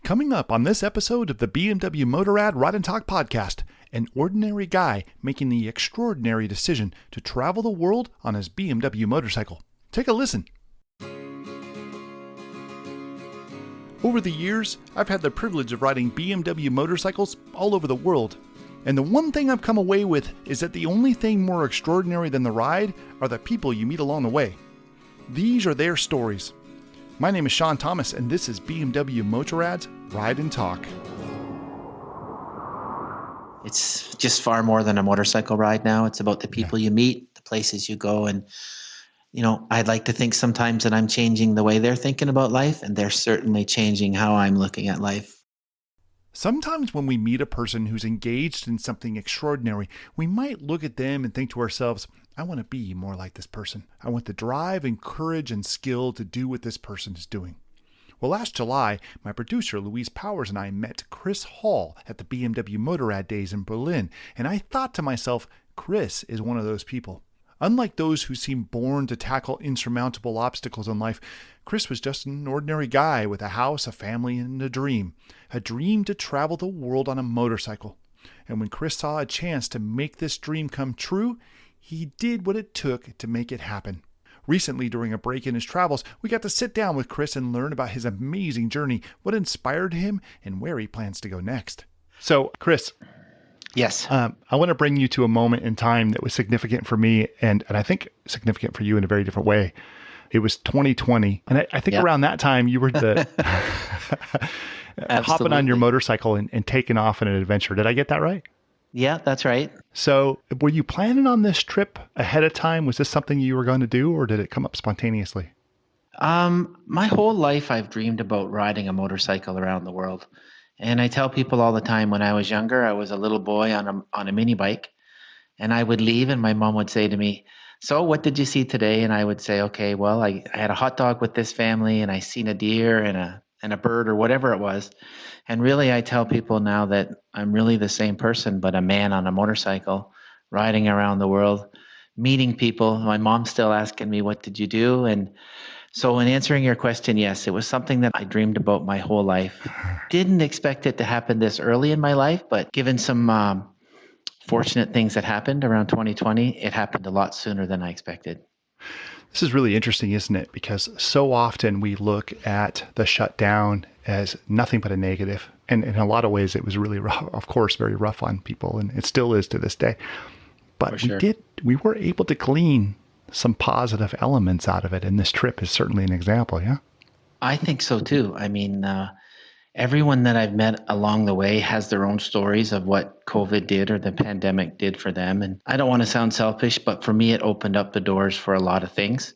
Coming up on this episode of the BMW Motorrad Ride and Talk podcast, an ordinary guy making the extraordinary decision to travel the world on his BMW motorcycle. Take a listen. Over the years, I've had the privilege of riding BMW motorcycles all over the world. And the one thing I've come away with is that the only thing more extraordinary than the ride are the people you meet along the way. These are their stories. My name is Sean Thomas, and this is BMW Motorrad's Ride and Talk. It's just far more than a motorcycle ride now. It's about the people you meet, the places you go. And, I'd like to think sometimes that I'm changing the way they're thinking about life, and they're certainly changing how I'm looking at life. Sometimes when we meet a person who's engaged in something extraordinary, we might look at them and think to ourselves, I want to be more like this person. I want the drive and courage and skill to do what this person is doing. Well, last July, my producer Louise Powers and I met Kris Hall at the BMW Motorrad Days in Berlin, and I thought to myself, Kris is one of those people. Unlike those who seem born to tackle insurmountable obstacles in life, Kris was just an ordinary guy with a house, a family, and a dream to travel the world on a motorcycle. And when Kris saw a chance to make this dream come true, he did what it took to make it happen. Recently, during a break in his travels, we got to sit down with Kris and learn about his amazing journey, what inspired him, and where he plans to go next. So, Kris. Yes. I want to bring you to a moment in time that was significant for me and I think significant for you in a very different way. It was 2020. And I think around that time you were hopping on your motorcycle and taking off on an adventure. Did I get that right? Yeah, that's right. So were you planning on this trip ahead of time? Was this something you were going to do, or did it come up spontaneously? My whole life I've dreamed about riding a motorcycle around the world. And I tell people all the time, when I was younger, I was a little boy on a mini bike, and I would leave and my mom would say to me, so what did you see today? And I would say, okay, well, I had a hot dog with this family and I seen a deer and a bird or whatever it was. And really, I tell people now that I'm really the same person, but a man on a motorcycle riding around the world, meeting people. My mom's still asking me, what did you do? And so in answering your question, yes, it was something that I dreamed about my whole life. Didn't expect it to happen this early in my life, but given some fortunate things that happened around 2020, it happened a lot sooner than I expected. This is really interesting, isn't it? Because so often we look at the shutdown as nothing but a negative. And in a lot of ways, it was really rough, of course, very rough on people, and it still is to this day. But we were able to glean some positive elements out of it, and this trip is certainly an example, yeah? I think so too. I mean, everyone that I've met along the way has their own stories of what COVID did or the pandemic did for them. And I don't want to sound selfish, but for me, it opened up the doors for a lot of things.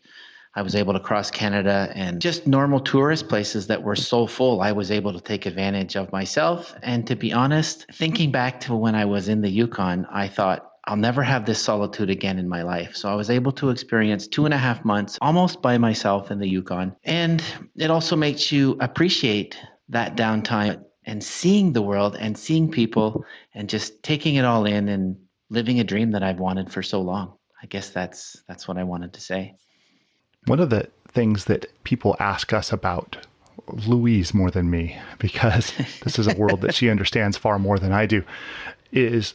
I was able to cross Canada, and just normal tourist places that were so full, I was able to take advantage of myself. And to be honest, thinking back to when I was in the Yukon, I thought, I'll never have this solitude again in my life. So I was able to experience 2.5 months almost by myself in the Yukon. And it also makes you appreciate that downtime and seeing the world and seeing people and just taking it all in and living a dream that I've wanted for so long. I guess that's what I wanted to say. One of the things that people ask us about Louise more than me, because this is a world that she understands far more than I do, is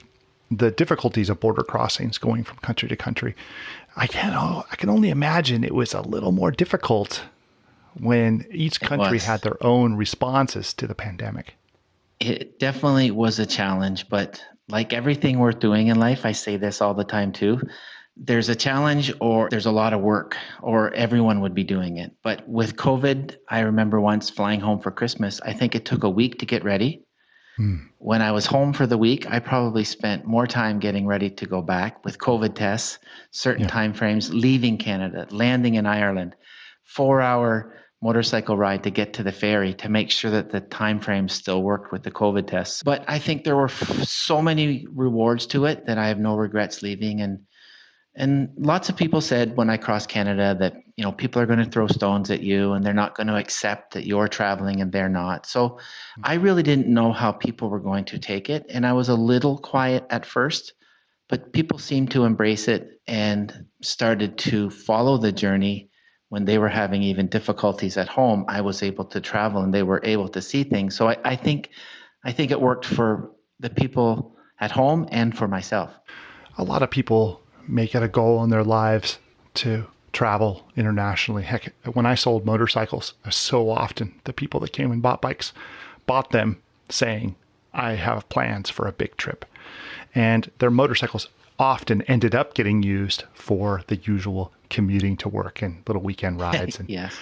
the difficulties of border crossings going from country to country. I can only imagine it was a little more difficult when each country had their own responses to the pandemic. It definitely was a challenge, but like everything worth doing in life, I say this all the time too, there's a challenge or there's a lot of work, or everyone would be doing it. But with COVID, I remember once flying home for Christmas, I think it took a week to get ready. When I was home for the week, I probably spent more time getting ready to go back with COVID tests, certain timeframes, leaving Canada, landing in Ireland, 4-hour motorcycle ride to get to the ferry to make sure that the timeframes still worked with the COVID tests. But I think there were so many rewards to it that I have no regrets leaving. And lots of people said when I crossed Canada that, people are going to throw stones at you and they're not going to accept that you're traveling and they're not. So I really didn't know how people were going to take it. And I was a little quiet at first, but people seemed to embrace it and started to follow the journey when they were having even difficulties at home, I was able to travel and they were able to see things. So I think it worked for the people at home and for myself. A lot of people make it a goal in their lives to travel internationally. Heck, when I sold motorcycles, so often the people that came and bought bikes bought them saying, I have plans for a big trip. And their motorcycles often ended up getting used for the usual commuting to work and little weekend rides and Yes.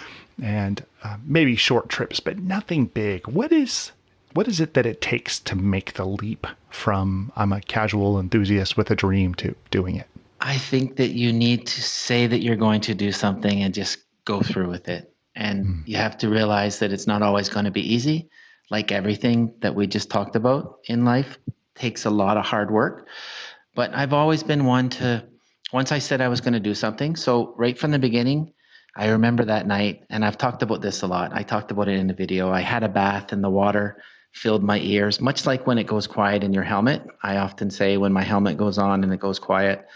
maybe short trips, but nothing big. What is it that it takes to make the leap from I'm a casual enthusiast with a dream to doing it? I think that you need to say that you're going to do something and just go through with it. And Mm. you have to realize that it's not always going to be easy. Like everything that we just talked about in life takes a lot of hard work. But I've always been one to, once I said I was going to do something. So right from the beginning, I remember that night, and I've talked about this a lot. I talked about it in the video. I had a bath and the water filled my ears, much like when it goes quiet in your helmet. I often say when my helmet goes on and it goes quiet,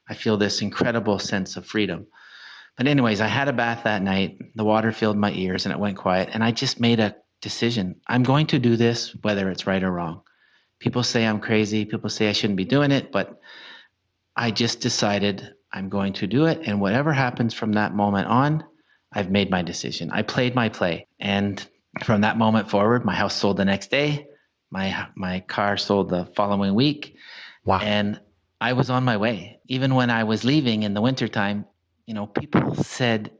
I feel this incredible sense of freedom. But anyways, I had a bath that night. The water filled my ears and it went quiet. And I just made a decision. I'm going to do this, whether it's right or wrong. People say I'm crazy. People say I shouldn't be doing it, but I just decided I'm going to do it. And whatever happens from that moment on, I've made my decision. I played my play. And from that moment forward, my house sold the next day. My car sold the following week. Wow. And I was on my way. Even when I was leaving in the wintertime, people said,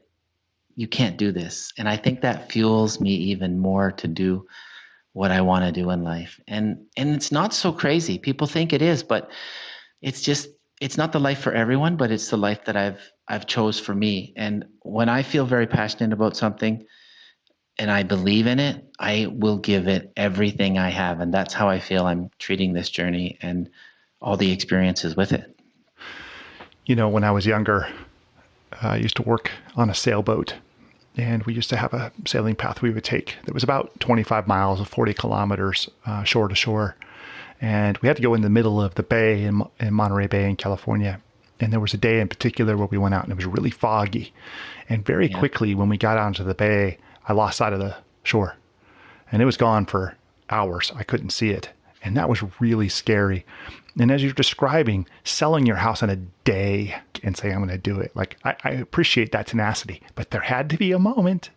you can't do this. And I think that fuels me even more to do what I want to do in life. And it's not so crazy. People think it is, but it's not the life for everyone, but it's the life that I've chose for me. And when I feel very passionate about something and I believe in it, I will give it everything I have. And that's how I feel I'm treating this journey and all the experiences with it. When I was younger, I used to work on a sailboat, and we used to have a sailing path we would take that was about 25 miles of 40 kilometers shore to shore. And we had to go in the middle of the bay in Monterey Bay in California. And there was a day in particular where we went out and it was really foggy. And very quickly when we got onto the bay, I lost sight of the shore. And it was gone for hours. I couldn't see it. And that was really scary. And as you're describing, selling your house in a day and saying, I'm going to do it. Like, I appreciate that tenacity. But there had to be a moment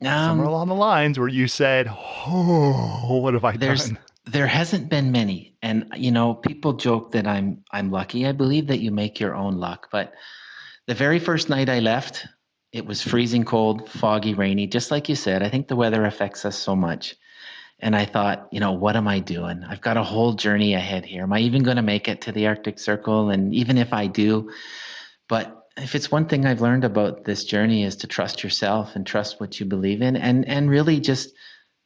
somewhere along the lines where you said, oh, what have I done? There hasn't been many. And, people joke that I'm lucky. I believe that you make your own luck. But the very first night I left, it was freezing cold, foggy, rainy, just like you said. I think the weather affects us so much. And I thought, what am I doing? I've got a whole journey ahead here. Am I even going to make it to the Arctic Circle? And even if I do, but if it's one thing I've learned about this journey is to trust yourself and trust what you believe in and really just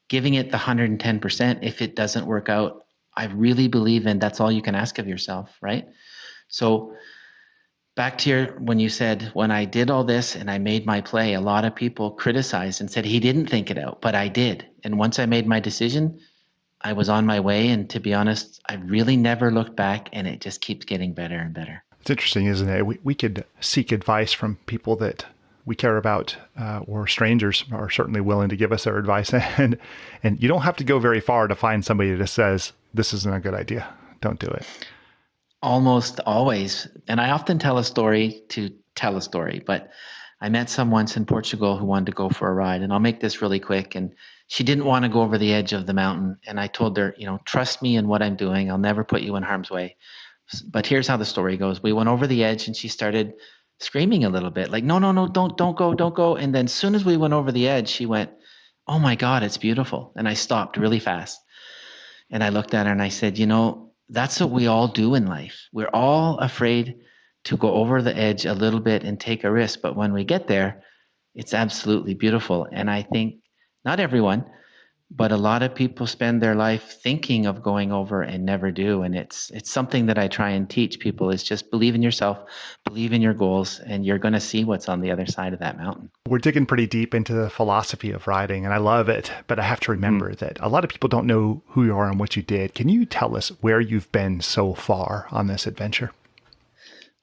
giving it the 110%. If it doesn't work out, I really believe in that's all you can ask of yourself, right? So back to when you said, when I did all this and I made my play, a lot of people criticized and said he didn't think it out, but I did. And once I made my decision, I was on my way. And to be honest, I really never looked back, and it just keeps getting better and better. It's interesting, isn't it? We could seek advice from people that we care about, or strangers are certainly willing to give us their advice. And you don't have to go very far to find somebody that says, this isn't a good idea. Don't do it. Almost always. And I often tell a story to tell a story, but I met someone once in Portugal who wanted to go for a ride, and I'll make this really quick. And she didn't want to go over the edge of the mountain. And I told her, trust me in what I'm doing. I'll never put you in harm's way. But here's how the story goes. We went over the edge and she started screaming a little bit like, no, don't go. And then as soon as we went over the edge, she went, oh my God, it's beautiful. And I stopped really fast. And I looked at her and I said, that's what we all do in life. We're all afraid to go over the edge a little bit and take a risk. But when we get there, it's absolutely beautiful. And I think not everyone, but a lot of people spend their life thinking of going over and never do. And it's something that I try and teach people is just believe in yourself, believe in your goals, and you're going to see what's on the other side of that mountain. We're digging pretty deep into the philosophy of riding, and I love it. But I have to remember that a lot of people don't know who you are and what you did. Can you tell us where you've been so far on this adventure?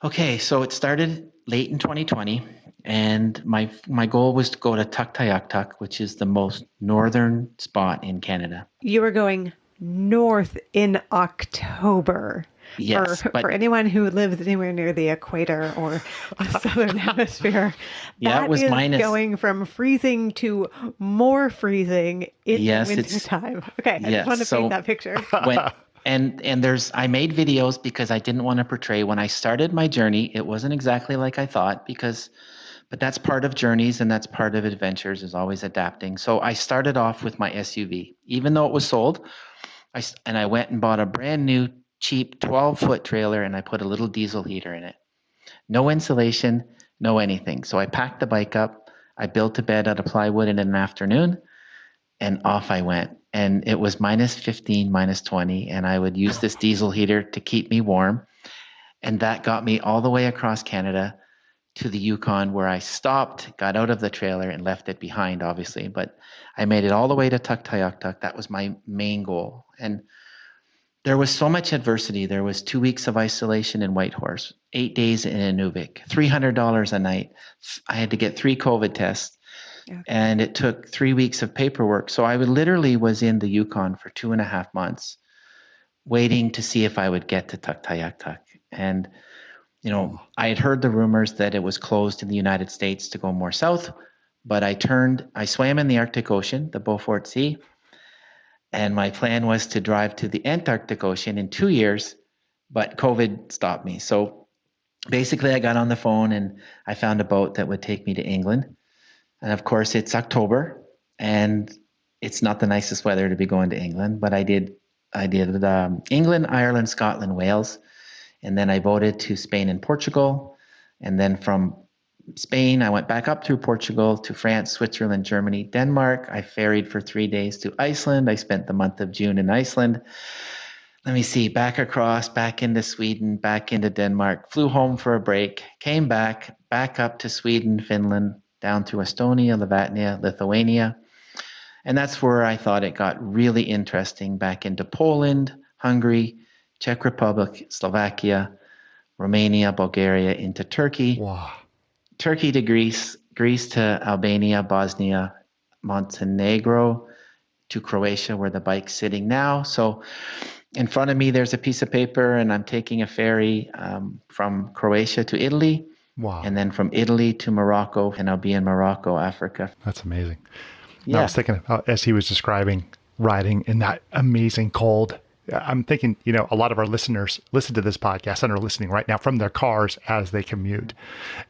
Okay, so it started late in 2020, and my goal was to go to Tuktoyaktuk, which is the most northern spot in Canada. You were going north in October. Yes, For anyone who lives anywhere near the equator or the southern hemisphere, yeah, it was minus going from freezing to more freezing in yes, winter time. Okay, I yes, just want to paint that picture. I made videos because I didn't want to portray when I started my journey. It wasn't exactly like I thought but that's part of journeys and that's part of adventures, is always adapting. So I started off with my SUV, even though it was sold. I went and bought a brand new cheap 12-foot trailer, and I put a little diesel heater in it. No insulation, no anything. So I packed the bike up. I built a bed out of plywood in an afternoon, and off I went. And it was minus 15, minus 20, and I would use this diesel heater to keep me warm. And that got me all the way across Canada to the Yukon, where I stopped, got out of the trailer, and left it behind, obviously. But I made it all the way to Tuktoyaktuk. That was my main goal. And there was so much adversity. There was 2 weeks of isolation in Whitehorse, 8 days in Inuvik, $300 a night. I had to get 3 COVID tests. Okay. And it took 3 weeks of paperwork. So I literally was in the Yukon for 2.5 months waiting to see if I would get to Tuktoyaktuk. And I had heard the rumors that it was closed in the United States to go more south, but I swam in the Arctic Ocean, the Beaufort Sea, and my plan was to drive to the Antarctic Ocean in 2 years, but COVID stopped me. So basically I got on the phone and I found a boat that would take me to England. And of course it's October and it's not the nicest weather to be going to England, but I did England, Ireland, Scotland, Wales. And then I boated to Spain and Portugal. And then from Spain, I went back up through Portugal to France, Switzerland, Germany, Denmark. I ferried for 3 days to Iceland. I spent the month of June in Iceland. Let me see, back across, back into Sweden, back into Denmark, flew home for a break, came back up to Sweden, Finland, down through Estonia, Latvia, Lithuania. And that's where I thought it got really interesting, back into Poland, Hungary, Czech Republic, Slovakia, Romania, Bulgaria, into Turkey. Wow. Turkey to Greece, Greece to Albania, Bosnia, Montenegro, to Croatia, where the bike's sitting now. So in front of me, there's a piece of paper, and I'm taking a ferry from Croatia to Italy. Wow. And then from Italy to Morocco, and I'll be in Morocco, Africa. That's amazing. Yeah. I was thinking, as he was describing riding in that amazing cold, I'm thinking, a lot of our listeners listen to this podcast and are listening right now from their cars as they commute.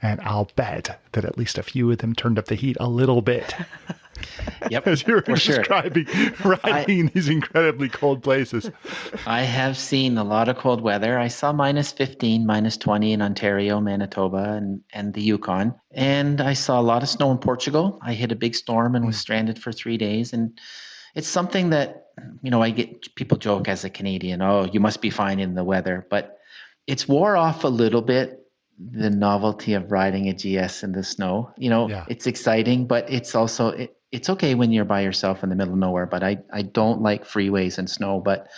And I'll bet that at least a few of them turned up the heat a little bit. Yep. As you were sure. describing riding in these incredibly cold places. I have seen a lot of cold weather. I saw minus 15, minus 20 in Ontario, Manitoba, and the Yukon. And I saw a lot of snow in Portugal. I hit a big storm and was stranded for 3 days. And it's something that, I get people joke as a Canadian, oh, you must be fine in the weather. But it's wore off a little bit, the novelty of riding a GS in the snow. It's exciting, but it's also, it's okay when you're by yourself in the middle of nowhere. But I don't like freeways and snow. But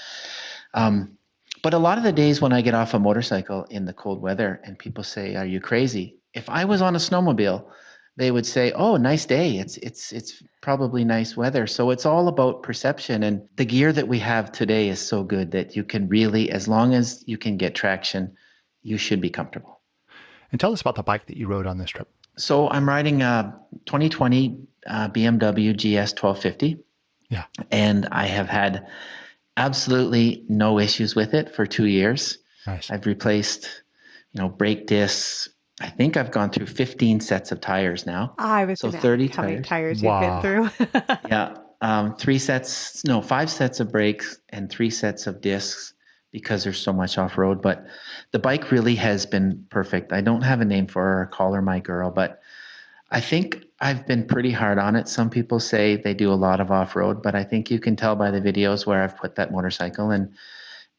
a lot of the days when I get off a motorcycle in the cold weather and people say, are you crazy? If I was on a snowmobile, they would say, oh, nice day. It's probably nice weather. So it's all about perception. And the gear that we have today is so good that you can really, as long as you can get traction, you should be comfortable. And tell us about the bike that you rode on this trip. So I'm riding a 2020 BMW GS 1250. Yeah. And I have had absolutely no issues with it for 2 years. Nice. I've replaced, brake discs. I think I've gone through 15 sets of tires now. I was so gonna 30 ask how many tires Wow. you've been through. Yeah. 5 sets of brakes and 3 sets of discs because there's so much off-road. But the bike really has been perfect. I don't have a name for her, call her my girl, but I think I've been pretty hard on it. Some people say they do a lot of off-road, but I think you can tell by the videos where I've put that motorcycle. And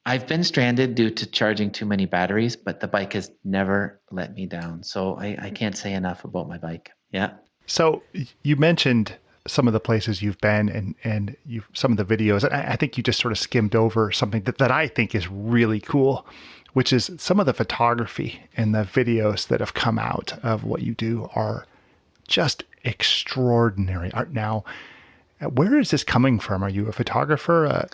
I've been stranded due to charging too many batteries, but the bike has never let me down. So I can't say enough about my bike. Yeah. So you mentioned some of the places you've been and some of the videos. I think you just sort of skimmed over something that I think is really cool. which is some of the photography and the videos that have come out of what you do are just extraordinary. Now, where is this coming from? Are you a photographer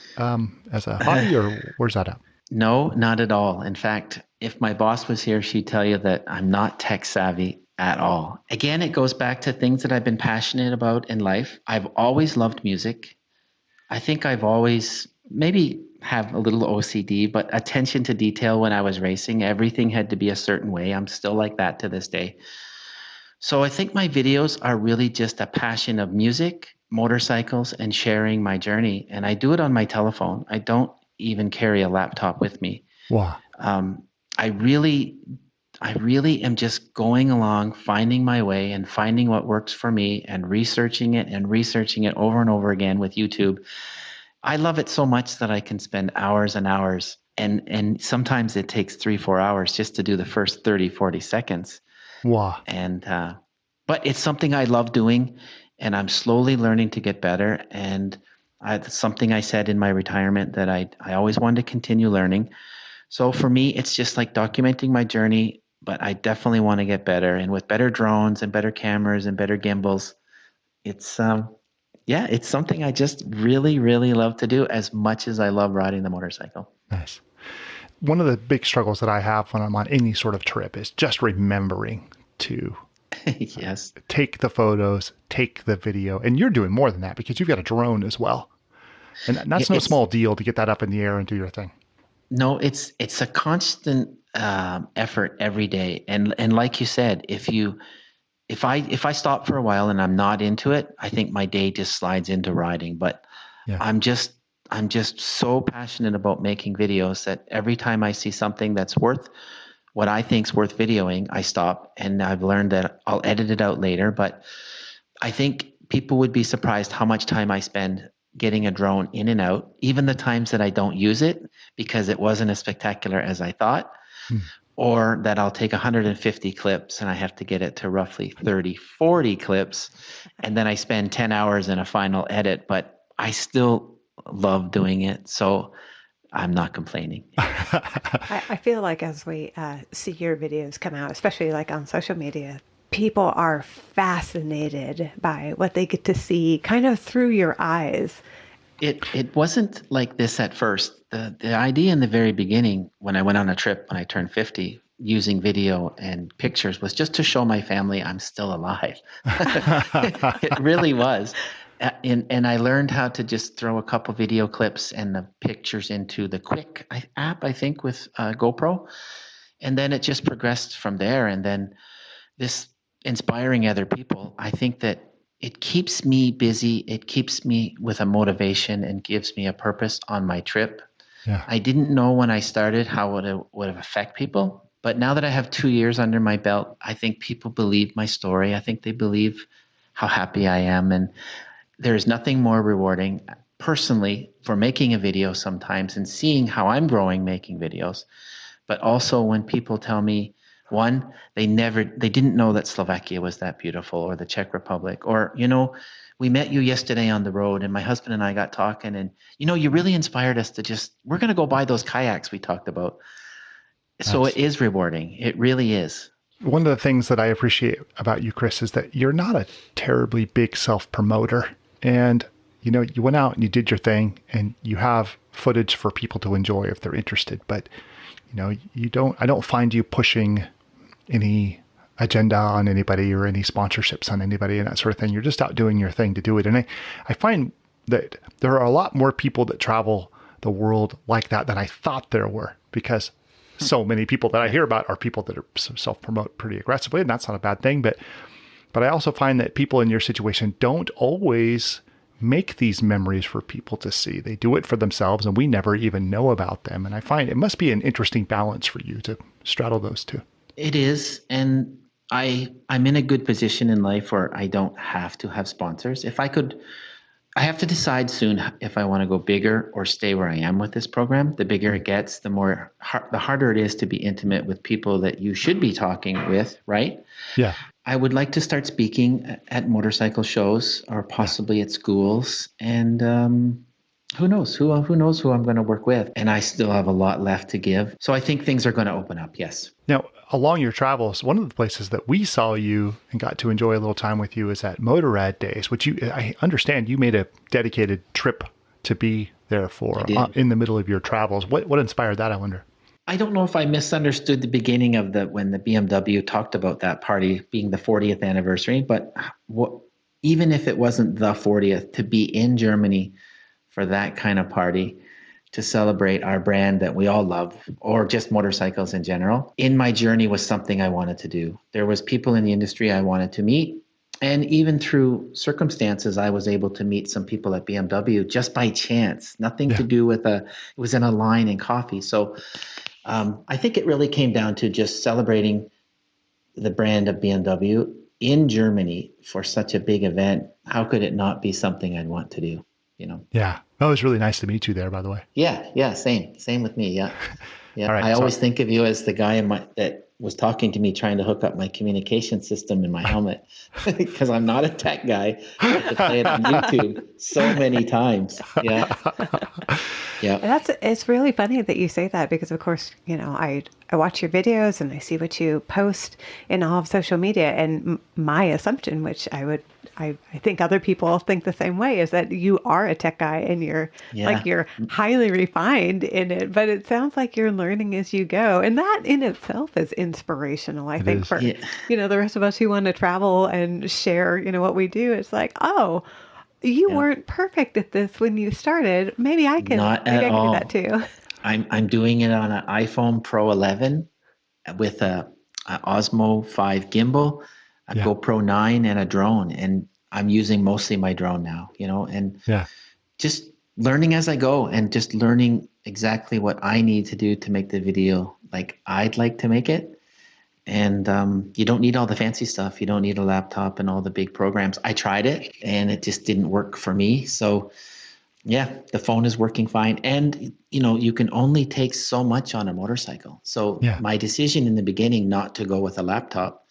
as a hobby, or where's that at? No, not at all. In fact, if my boss was here, she'd tell you that I'm not tech savvy at all. Again, it goes back to things that I've been passionate about in life. I've always loved music. I think I've always maybe have a little OCD, but attention to detail when I was racing. Everything had to be a certain way. I'm still like that to this day. So I think my videos are really just a passion of music, motorcycles, and sharing my journey. And I do it on my telephone. I don't even carry a laptop with me. Wow. I really am just going along, finding my way and finding what works for me and researching it over and over again with YouTube. I love it so much that I can spend hours and hours, and sometimes it takes 3-4 hours just to do the first 30-40 seconds. Wow. And but it's something I love doing, and I'm slowly learning to get better. And it's something I said in my retirement that I always wanted to continue learning. So for me, it's just like documenting my journey, but I definitely want to get better. And with better drones and better cameras and better gimbals, it's it's something I just really, really love to do as much as I love riding the motorcycle. Nice. One of the big struggles that I have when I'm on any sort of trip is just remembering to yes, take the photos, take the video. And you're doing more than that because you've got a drone as well. And that's no small deal to get that up in the air and do your thing. No, it's a constant effort every day. And like you said, if I stop for a while and I'm not into it, I think my day just slides into riding. But yeah. I'm just so passionate about making videos that every time I see something that's worth what I think's worth videoing, I stop. And I've learned that I'll edit it out later. But I think people would be surprised how much time I spend getting a drone in and out, even the times that I don't use it because it wasn't as spectacular as I thought. Or that I'll take 150 clips and I have to get it to roughly 30, 40 clips. And then I spend 10 hours in a final edit, but I still love doing it. So I'm not complaining. I feel like as we see your videos come out, especially like on social media, people are fascinated by what they get to see kind of through your eyes. It wasn't like this at first. The idea in the very beginning, when I went on a trip when I turned 50, using video and pictures, was just to show my family I'm still alive. It really was. And I learned how to just throw a couple video clips and the pictures into the Quick app, I think, with GoPro. And then it just progressed from there. And then this inspiring other people, I think that it keeps me busy. It keeps me with a motivation and gives me a purpose on my trip. Yeah. I didn't know when I started how it would affect people. But now that I have 2 years under my belt, I think people believe my story. I think they believe how happy I am. And there's nothing more rewarding personally for making a video sometimes and seeing how I'm growing making videos. But also when people tell me, one, they didn't know that Slovakia was that beautiful, or the Czech Republic, or, we met you yesterday on the road and my husband and I got talking and, you really inspired us to we're going to go buy those kayaks we talked about. So it is rewarding. It really is. One of the things that I appreciate about you, Kris, is that you're not a terribly big self-promoter. And, you went out and you did your thing and you have footage for people to enjoy if they're interested. But, I don't find you pushing any agenda on anybody or any sponsorships on anybody and that sort of thing. You're just out doing your thing to do it. And I find that there are a lot more people that travel the world like that than I thought there were, because so many people that I hear about are people that are self-promote pretty aggressively, and that's not a bad thing. But I also find that people in your situation don't always make these memories for people to see. They do it for themselves, and we never even know about them. And I find it must be an interesting balance for you to straddle those two. It is. And I'm in a good position in life where I don't have to have sponsors. If I could, I have to decide soon if I want to go bigger or stay where I am with this program. The bigger it gets, the harder it is to be intimate with people that you should be talking with, right? Yeah. I would like to start speaking at motorcycle shows or possibly at schools. And who knows who knows who I'm going to work with, and I still have a lot left to give. So I think things are going to open up. Yes. Now, along your travels, one of the places that we saw you and got to enjoy a little time with you is at Motorrad Days, which I understand you made a dedicated trip to be there for in the middle of your travels. What inspired that, I wonder? I don't know if I misunderstood the beginning of when the BMW talked about that party being the 40th anniversary, but even if it wasn't the 40th, to be in Germany for that kind of party, to celebrate our brand that we all love, or just motorcycles in general, in my journey was something I wanted to do. There was people in the industry I wanted to meet. And even through circumstances, I was able to meet some people at BMW just by chance, nothing to do with it was in a line and coffee. So I think it really came down to just celebrating the brand of BMW in Germany for such a big event. How could it not be something I'd want to do? Yeah. Oh, it was really nice to meet you there, by the way. Yeah. Same with me. Yeah. All right, I always think of you as the guy that was talking to me, trying to hook up my communication system in my helmet, because I'm not a tech guy. I have to play it on YouTube so many times. Yeah. Yeah. It's really funny that you say that, because of course, I watch your videos and I see what you post in all of social media, and my assumption, which I think other people think the same way, is that you are a tech guy and you're highly refined in it, but it sounds like you're learning as you go. And that in itself is inspirational, I think, for, the rest of us who want to travel and share, what we do. It's like, oh, you weren't perfect at this when you started. Maybe I can do that too. I'm doing it on an iPhone Pro 11 with a Osmo 5 gimbal, a GoPro 9, and a drone. And I'm using mostly my drone now, and just learning as I go, and just learning exactly what I need to do to make the video like I'd like to make it. And you don't need all the fancy stuff. You don't need a laptop and all the big programs. I tried it and it just didn't work for me. So the phone is working fine. And, you can only take so much on a motorcycle. So my decision in the beginning not to go with a laptop,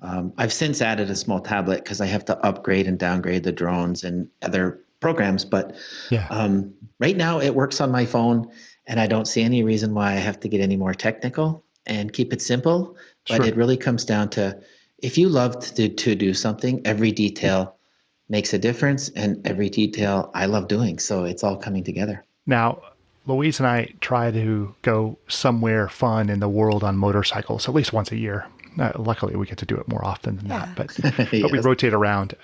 I've since added a small tablet because I have to upgrade and downgrade the drones and other programs. But right now it works on my phone, and I don't see any reason why I have to get any more technical and keep it simple. But it really comes down to, if you love to do something, every detail makes a difference, and every detail I love doing. So it's all coming together. Now, Louise and I try to go somewhere fun in the world on motorcycles at least once a year. Luckily, we get to do it more often than that, but we rotate around.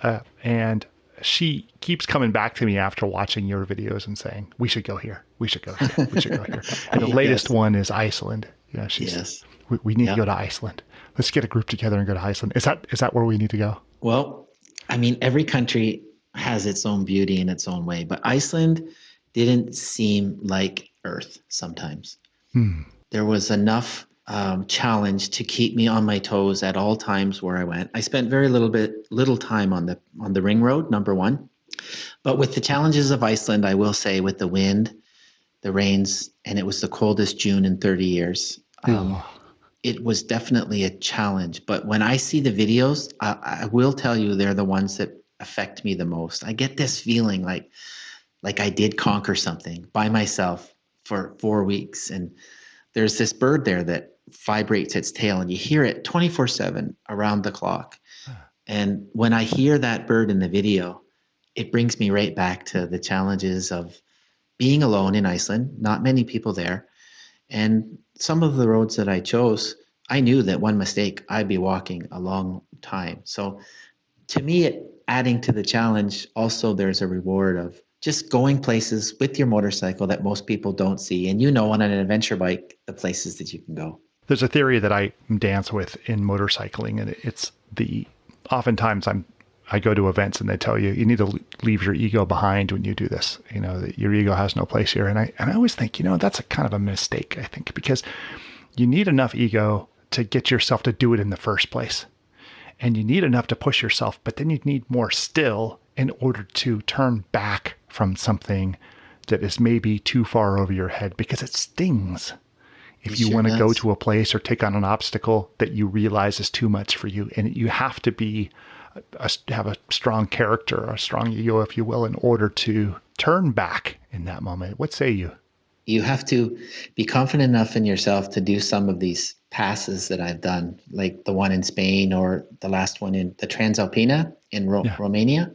And she keeps coming back to me after watching your videos and saying, we should go here. We should go here. We should go here. And the latest one is Iceland. She says, we need to go to Iceland. Let's get a group together and go to Iceland. Is that where we need to go? Well, I mean, every country has its own beauty in its own way, but Iceland didn't seem like Earth sometimes. There was enough challenge to keep me on my toes at all times where I went. I spent very little time on the ring road, number one. But with the challenges of Iceland, I will say, with the wind, the rains, and it was the coldest June in 30 years. It was definitely a challenge. But when I see the videos, I will tell you they're the ones that affect me the most. I get this feeling like I did conquer something by myself for 4 weeks. And there's this bird there that vibrates its tail, and you hear it 24/7 around the clock. And when I hear that bird in the video, it brings me right back to the challenges of being alone in Iceland, not many people there. And some of the roads that I chose, I knew that one mistake, I'd be walking a long time. So to me, adding to the challenge, also there's a reward of just going places with your motorcycle that most people don't see. And on an adventure bike, the places that you can go. There's a theory that I dance with in motorcycling, and it's oftentimes I go to events and they tell you need to leave your ego behind when you do this. That your ego has no place here. And I always think, that's a kind of a mistake, I think, because you need enough ego to get yourself to do it in the first place. And you need enough to push yourself, but then you need more still in order to turn back from something that is maybe too far over your head, because it stings. If you want to go to a place or take on an obstacle that you realize is too much for you, and you have to be have a strong character, a strong ego, if you will, in order to turn back in that moment. What say you? You have to be confident enough in yourself to do some of these passes that I've done, like the one in Spain or the last one in the Transalpina in Yeah. Romania.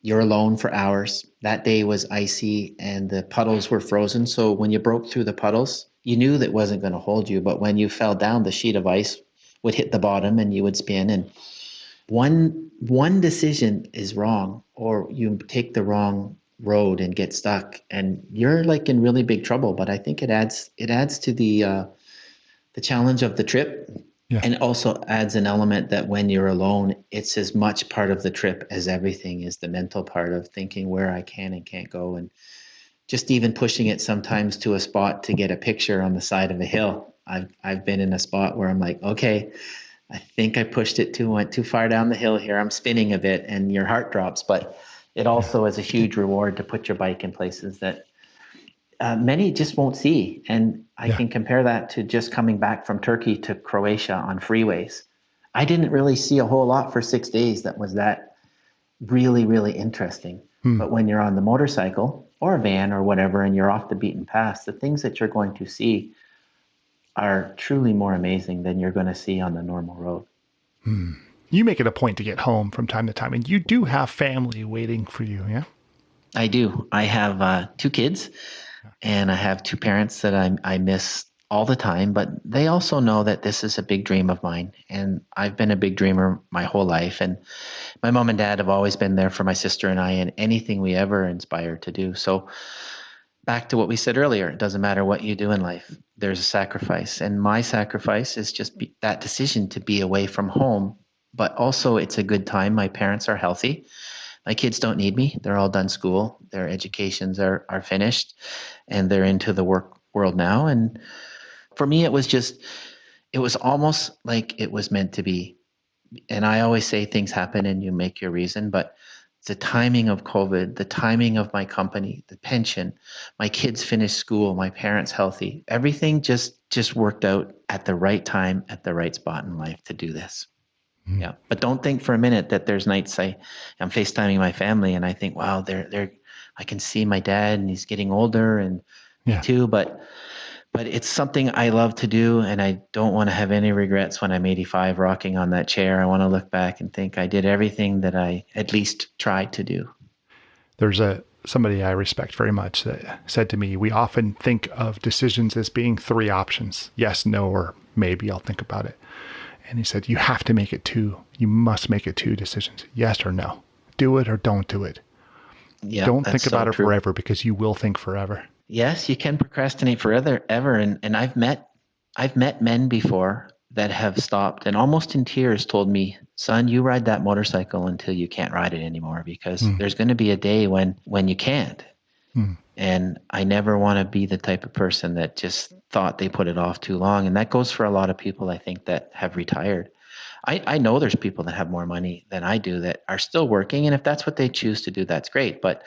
You're alone for hours. That day was icy and the puddles were frozen. So when you broke through the puddles, you knew that wasn't going to hold you. But when you fell down, the sheet of ice would hit the bottom and you would spin. And one decision is wrong, or you take the wrong road and get stuck, and you're like in really big trouble. But I think it adds to the challenge of the trip. Yeah. And also adds an element that when you're alone, it's as much part of the trip as everything is the mental part of thinking where I can and can't go. And just even pushing it sometimes to a spot to get a picture on the side of a hill. I've been in a spot where I'm like, okay, I think I went too far down the hill here. I'm spinning a bit and your heart drops, but it also is a huge reward to put your bike in places that many just won't see. And I can compare that to just coming back from Turkey to Croatia on freeways. I didn't really see a whole lot for 6 days that was that really, really interesting. But when you're on the motorcycle or a van or whatever, and you're off the beaten path, the things that you're going to see are truly more amazing than you're going to see on the normal road. You make it a point to get home from time to time, and you do have family waiting for you, yeah? I do. I have 2 kids. And I have 2 parents that I miss all the time, but they also know that this is a big dream of mine. And I've been a big dreamer my whole life. And my mom and dad have always been there for my sister and I in anything we ever inspire to do. So back to what we said earlier, it doesn't matter what you do in life, there's a sacrifice. And my sacrifice is just that decision to be away from home. But also it's a good time. My parents are healthy. My kids don't need me. They're all done school. Their educations are finished and they're into the work world now. And for me, it was almost like it was meant to be. And I always say things happen and you make your reason, but the timing of COVID, the timing of my company, the pension, my kids finished school, my parents healthy, everything just worked out at the right time, at the right spot in life to do this. Yeah. But don't think for a minute that there's nights I'm FaceTiming my family and I think, wow, I can see my dad and he's getting older and me too. But it's something I love to do. And I don't want to have any regrets when I'm 85 rocking on that chair. I want to look back and think I did everything that I at least tried to do. There's somebody I respect very much that said to me, we often think of decisions as being 3 options. Yes, no, or maybe I'll think about it. And he said, you have to make it 2. You must make it 2 decisions. Yes or no. Do it or don't do it. Yeah, don't think about it forever because you will think forever. Yes, you can procrastinate forever. And I've met men before that have stopped and almost in tears told me, son, you ride that motorcycle until you can't ride it anymore because there's going to be a day when you can't. And I never want to be the type of person that just thought they put it off too long. And that goes for a lot of people, I think, that have retired. I know there's people that have more money than I do that are still working. And if that's what they choose to do, that's great. But,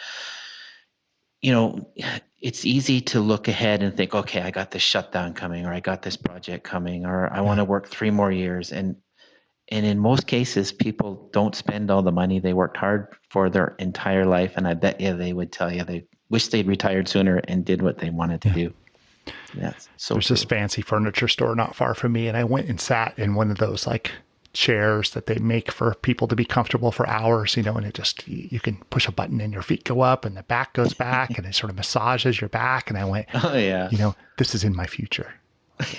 it's easy to look ahead and think, okay, I got this shutdown coming, or I got this project coming, or I want to work 3 more years. And in most cases, people don't spend all the money they worked hard for their entire life. And I bet you they would tell you they wish they'd retired sooner and did what they wanted to do. Yes. So there's this fancy furniture store not far from me, and I went and sat in one of those like chairs that they make for people to be comfortable for hours, and it just, you can push a button and your feet go up and the back goes back and it sort of massages your back. And I went, oh yeah, this is in my future.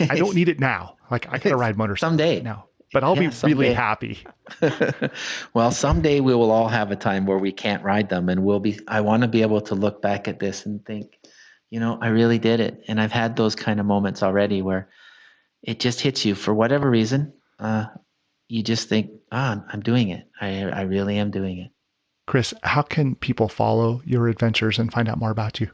I don't need it now. Like I gotta ride motorcycles someday now. But I'll be someday. really happy. Well, someday we will all have a time where we can't ride them, and I want to be able to look back at this and think, I really did it. And I've had those kind of moments already where it just hits you for whatever reason. You just think, I'm doing it. I really am doing it. Kris, how can people follow your adventures and find out more about you?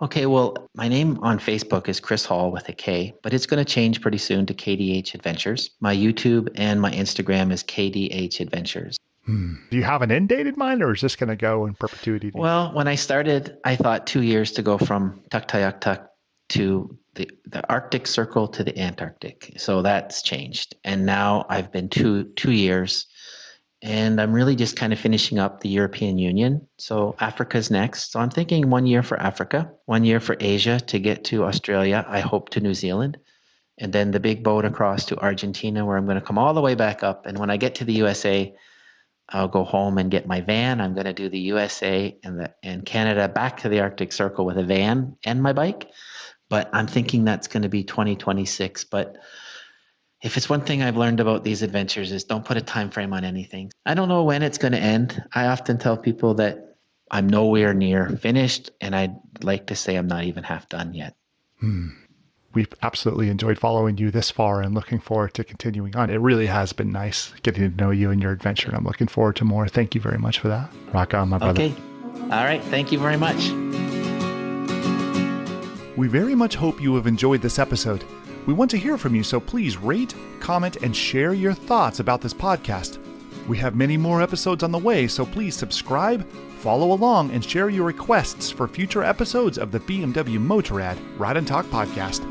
Okay, well, my name on Facebook is Kris Hall with a K, but it's going to change pretty soon to KDH Adventures. My YouTube and my Instagram is KDH Adventures. Do you have an end date in mind, or is this going to go in perpetuity? Well, when I started, I thought 2 years to go from Tuktoyaktuk to the Arctic Circle to the Antarctic. So that's changed. And now I've been two years and I'm really just kind of finishing up the European Union. So Africa's next. So I'm thinking 1 year for Africa, 1 year for Asia to get to Australia. I hope to New Zealand, and then the big boat across to Argentina, where I'm going to come all the way back up. And when I get to the USA, I'll go home and get my van. I'm going to do the USA and Canada back to the Arctic Circle with a van and my bike. But I'm thinking that's going to be 2026. But if it's one thing I've learned about these adventures is don't put a time frame on anything. I don't know when it's going to end. I often tell people that I'm nowhere near finished, and I'd like to say I'm not even half done yet. We've absolutely enjoyed following you this far and looking forward to continuing on. It really has been nice getting to know you and your adventure, and I'm looking forward to more. Thank you very much for that. Rock on, my brother. Okay. All right. Thank you very much. We very much hope you have enjoyed this episode. We want to hear from you, so please rate, comment, and share your thoughts about this podcast. We have many more episodes on the way, so please subscribe, follow along, and share your requests for future episodes of the BMW Motorrad Ride and Talk podcast.